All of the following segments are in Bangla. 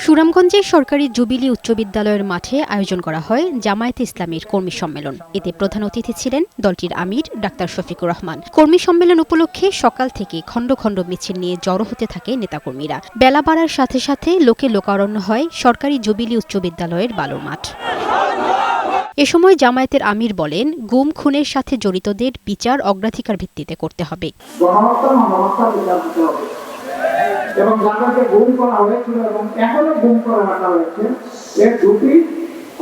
সুনামগঞ্জের সরকারি জুবিলি উচ্চ বিদ্যালয়ের মাঠে আয়োজন করা হয় জামায়াতে ইসলামীর কর্মী সম্মেলন। এতে প্রধান অতিথি ছিলেন দলটির আমির ডাক্তার শফিকুর রহমান। কর্মী সম্মেলন উপলক্ষে সকাল থেকে খণ্ড খণ্ড মিছিল নিয়ে জড়ো হতে থাকে নেতাকর্মীরা। বেলা বাড়ার সাথে সাথে লোকে লোকারণ্য হয় সরকারি জুবিলি উচ্চ বিদ্যালয়ের বালুর মাঠ। এ সময় জামায়াতের আমির বলেন, গুম খুনের সাথে জড়িতদের বিচার অগ্রাধিকার ভিত্তিতে করতে হবে। এবং যাদেরকে গুম করা হয়েছিল এবং এখনো গুম করে রাখা হয়েছে, এর দুটি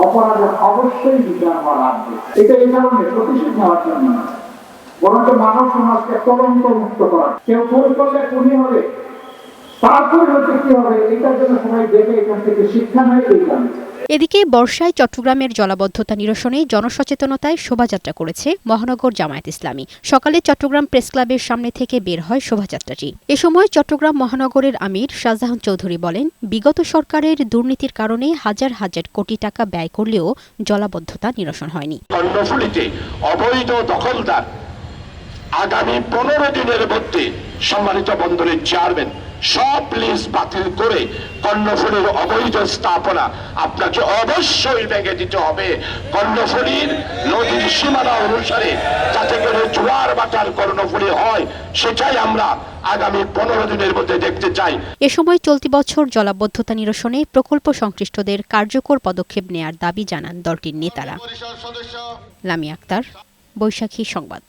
অপরাধের অবশ্যই বিচার হওয়া লাগবে। এটা এই কারণে প্রতিশোধ নেওয়ার জন্য না, বরঞ্চ মানব সমাজকে কলঙ্ক মুক্ত করা। কেউ খুন করলে খুনি হবে, তারপরে হচ্ছে কি হবে, এটার জন্য সবাই দেখে এখান থেকে শিক্ষা নেয়। এই কারণে এদিকে বর্ষায় চট্টগ্রামের জলাবদ্ধতা নিরসনে জনসচেতনতায় শোভাযাত্রা করেছে মহানগর জামায়াত ইসলামী। সকালে চট্টগ্রাম প্রেস ক্লাবের সামনে থেকে বের হয় শোভাযাত্রাটি। এ সময় চট্টগ্রাম মহানগরের আমির শাহজাহান চৌধুরী বলেন, বিগত সরকারের দুর্নীতির কারণে হাজার হাজার কোটি টাকা ব্যয় করলেও জলাবদ্ধতা নিরসন হয়নি। কর্ণফুলীতে অবৈধ দখলদার আগামী 15 দিনের মধ্যে সম্মানিত বন্দরের চেয়ারম্যান সব লিজ বাতিল করে কর্ণফুলীর অবৈধ স্থাপনা আপনাকে অবশ্যই ভেঙে দিতে হবে। কর্ণফুলীর নদীর সীমানা অনুসারে যাতে করে জোয়ার বাটার কর্ণফুলী হয়, সেটাই আমরা আগামী 15 দিনের মধ্যে দেখতে চাই। এ সময় চলতি বছর জলাবদ্ধতা নিরসনে প্রকল্প সংশ্লিষ্টদের কার্যকর পদক্ষেপ নেয়ার দাবি জানান দলটির নেতারা। লামিয়া আক্তার, বৈশাখী সংবাদ।